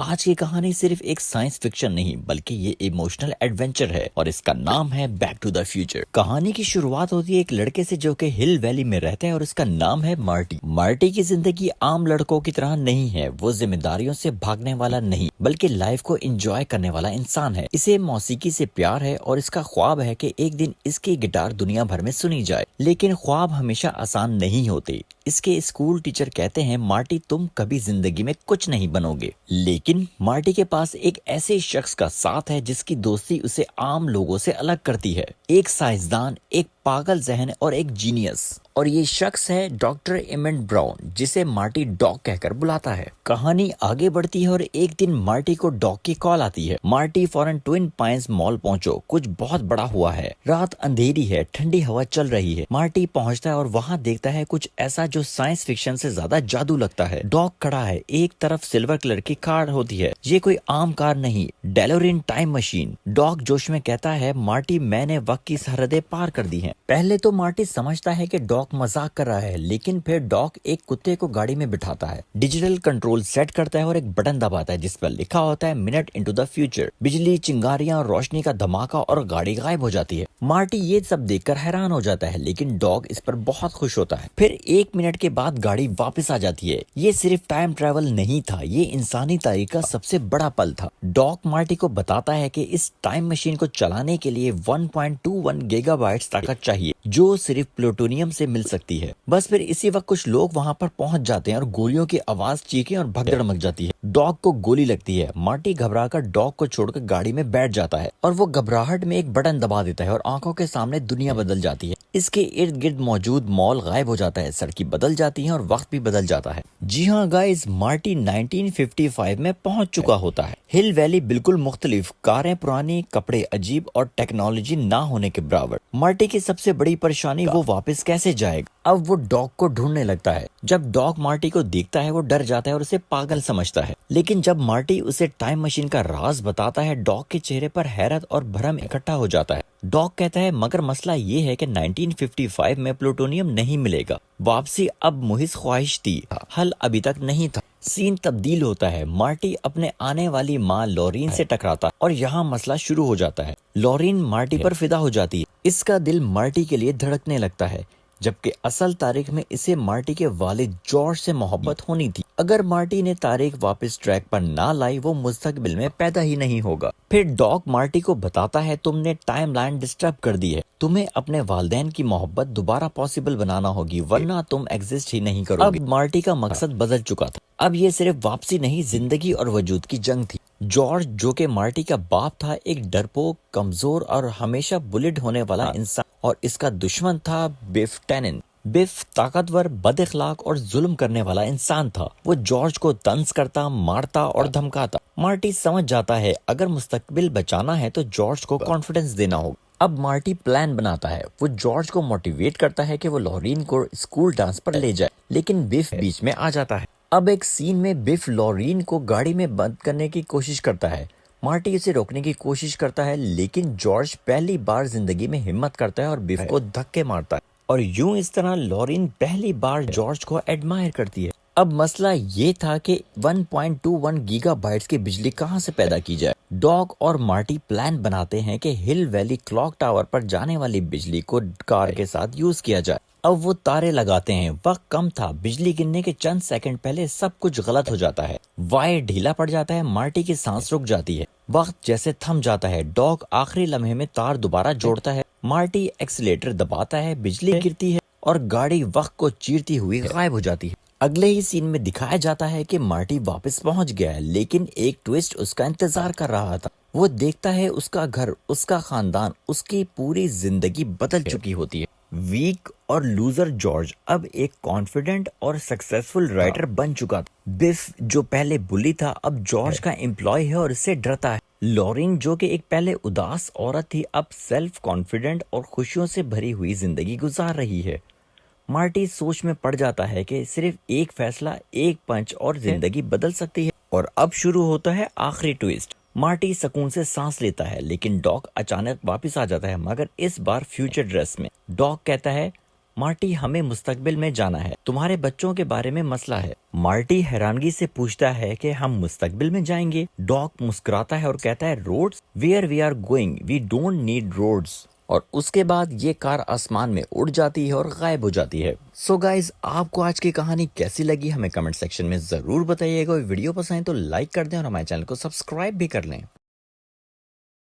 आज की कहानी सिर्फ एक साइंस फिक्शन नहीं बल्कि ये इमोशनल एडवेंचर है और इसका नाम है बैक टू द फ्यूचर। कहानी की शुरुआत होती है एक लड़के से जो कि हिल वैली में रहता है और उसका नाम है मार्टी। मार्टी की जिंदगी आम लड़कों की तरह नहीं है। वो जिम्मेदारियों से भागने वाला नहीं बल्कि लाइफ को एंजॉय करने वाला इंसान है। इसे मौसीकी से प्यार है और इसका ख्वाब है कि एक दिन इसकी गिटार दुनिया भर में सुनी जाए। लेकिन ख्वाब हमेशा आसान नहीं होते। इसके स्कूल टीचर कहते हैं मार्टी तुम कभी जिंदगी में कुछ नहीं बनोगे। लेकिन मार्टी के पास एक ऐसे शख्स का साथ है जिसकी दोस्ती उसे आम लोगों से अलग करती है। एक साइंसदान, एक पागल जहन और एक जीनियस। और ये शख्स है डॉक्टर एमंड ब्राउन जिसे मार्टी डॉग कहकर बुलाता है। कहानी आगे बढ़ती है और एक दिन मार्टी को डॉग की कॉल आती है। मार्टी फौरन ट्विन पाइन्स मॉल पहुंचो, कुछ बहुत बड़ा हुआ है। रात अंधेरी है, ठंडी हवा चल रही है। मार्टी पहुंचता है और वहां देखता है कुछ ऐसा जो साइंस फिक्शन से ज्यादा जादू लगता है। डॉग खड़ा है, एक तरफ सिल्वर कलर की कार होती है। ये कोई आम कार नहीं, डेलोरियन टाइम मशीन। डॉग जोश में कहता है मार्टी मैंने वक्त की सरहदें पार कर दी हैं। पहले तो मार्टी समझता है कि डॉग मजाक कर रहा है, लेकिन फिर डॉग एक कुत्ते को गाड़ी में बिठाता है, डिजिटल कंट्रोल सेट करता है और एक बटन दबाता है जिस पर लिखा होता है मिनट इनटू द फ्यूचर। बिजली, चिंगारियां, रोशनी का धमाका और गाड़ी गायब हो जाती है। मार्टी ये सब देखकर हैरान हो जाता है, लेकिन डॉग इस पर बहुत खुश होता है। फिर 1 मिनट के बाद गाड़ी वापस आ जाती है। ये सिर्फ टाइम ट्रेवल नहीं था, ये इंसानी तारीख का सबसे बड़ा पल था। डॉग मार्टी को बताता है कि इस टाइम मशीन को चलाने के लिए 1.21 गीगाबाइट्स ताकत चाहिए, जो सिर्फ प्लूटोनियम से मिल सकती है। बस फिर इसी वक्त कुछ लोग वहां पर पहुंच जाते हैं और गोलियों की आवाज, चीखें और भगदड़ मच जाती है। डॉग को गोली लगती है। मार्टी घबराकर डॉग को छोड़कर गाड़ी में बैठ जाता है और वो घबराहट में एक बटन दबा देता है और आंखों के सामने दुनिया बदल जाती है। इसके इर्द गिर्द मौजूद मॉल गायब हो जाता है, सड़कें बदल जाती हैं और वक्त भी बदल जाता है। जी हाँ गाइस, मार्टी 1955 में पहुंच चुका होता है। हिल वैली बिल्कुल मुख्तलिफ, कारें पुरानी, कपड़े अजीब और टेक्नोलॉजी ना होने के बराबर। मार्टी की सबसे बड़ी परेशानी वो वापस कैसे जाएगा। अब वो डॉग को ढूंढने लगता है। जब डॉग मार्टी को देखता है वो डर जाता है और उसे पागल समझता है। लेकिन जब मार्टी उसे टाइम मशीन का राज बताता है, डॉग के चेहरे पर हैरत और भरम इकट्ठा हो जाता है। डॉग कहता है मगर मसला ये है कि 1955 में प्लूटोनियम नहीं मिलेगा। वापसी अब मुहिज ख्वाहिश थी, हल अभी तक नहीं था। सीन तब्दील होता है। मार्टी अपने आने वाली माँ लॉरीन से टकराता है और यहाँ मसला शुरू हो जाता है। लॉरीन मार्टी पर फिदा हो जाती है। इसका दिल मार्टी के लिए धड़कने लगता है, जबकि असल तारीख में इसे मार्टी के वालिद जॉर्ज से मोहब्बत होनी थी। अगर मार्टी ने तारीख वापस ट्रैक पर ना लाई वो मुस्तकबिल में पैदा ही नहीं होगा। फिर डॉग मार्टी को बताता है तुमने टाइमलाइन डिस्टर्ब कर दी है, तुम्हें अपने वालिदैन की मोहब्बत दोबारा पॉसिबल बनाना होगी वरना तुम एग्जिस्ट ही नहीं करोगे। अब मार्टी का मकसद बदल चुका था। अब ये सिर्फ वापसी नहीं, जिंदगी और वजूद की जंग थी। जॉर्ज जो कि मार्टी का बाप था, एक डरपोक, कमजोर और हमेशा बुलिड होने वाला इंसान, और इसका दुश्मन था बिफ टैनिन। बिफ ताकतवर, बदअखलाक और जुल्म करने वाला इंसान था। वो जॉर्ज को तंज करता, मारता और धमकाता। मार्टी समझ जाता है अगर मुस्तकबिल बचाना है तो जॉर्ज को कॉन्फिडेंस देना होगा। अब मार्टी प्लान बनाता है। वो जॉर्ज को मोटिवेट करता है कि वो लॉरीन को स्कूल डांस पर ले जाए, लेकिन बिफ बीच में आ जाता है। अब एक सीन में बिफ लॉरीन को गाड़ी में बंद करने की कोशिश करता है। मार्टी उसे रोकने की कोशिश करता है, लेकिन जॉर्ज पहली बार जिंदगी में हिम्मत करता है और बिफ को धक्के मारता है। और यूं इस तरह लॉरीन पहली बार जॉर्ज को एडमायर करती है। अब मसला ये था कि 1.21 गीगाबाइट्स की बिजली कहां से पैदा की जाए। डॉग और मार्टी प्लान बनाते हैं कि हिल वैली क्लॉक टावर पर जाने वाली बिजली को कार के साथ यूज किया जाए। अब वो तारे लगाते हैं। वक्त कम था, बिजली गिरने के चंद सेकंड पहले सब कुछ गलत हो जाता है। वायर ढीला पड़ जाता है, मार्टी की सांस रुक जाती है, वक्त जैसे थम जाता है। डॉग आखिरी लम्हे में तार दोबारा जोड़ता है, मार्टी एक्सीलेटर दबाता है, बिजली गिरती है और गाड़ी वक्त को चीरती हुई गायब हो जाती है। अगले ही सीन में दिखाया जाता है कि मार्टी वापस पहुंच गया है, लेकिन एक ट्विस्ट उसका इंतजार कर रहा था। वो देखता है उसका घर, उसका खानदान, उसकी पूरी जिंदगी बदल चुकी होती है। वीक और लूजर जॉर्ज अब एक कॉन्फिडेंट और सक्सेसफुल राइटर बन चुका था। बिफ जो पहले बुली था अब जॉर्ज का एम्प्लॉय है और इससे डरता है। लॉरीन जो कि एक पहले उदास औरत थी अब सेल्फ कॉन्फिडेंट और खुशियों से भरी हुई जिंदगी गुजार रही है। मार्टी सोच में पड़ जाता है कि सिर्फ एक फैसला, एक पंच और जिंदगी बदल सकती है। और अब शुरू होता है आखिरी ट्विस्ट। मार्टी सुकून से सांस लेता है, लेकिन डॉग अचानक वापस आ जाता है, मगर इस बार फ्यूचर ड्रेस में। डॉग कहता है मार्टी, हमें मुस्तकबिल में जाना है, तुम्हारे बच्चों के बारे में मसला है। मार्टी हैरानगी से पूछता है कि हम मुस्तकबिल में जाएंगे। डॉक मुस्कुराता है और कहता है, roads, where we are going we don't need roads. और उसके बाद ये कार आसमान में उड़ जाती है और गायब हो जाती है। सो गाइज, आपको आज की कहानी कैसी लगी हमें कमेंट सेक्शन में जरूर बताइएगा। वीडियो पसंद है तो लाइक कर दें और हमारे चैनल को सब्सक्राइब भी कर लें।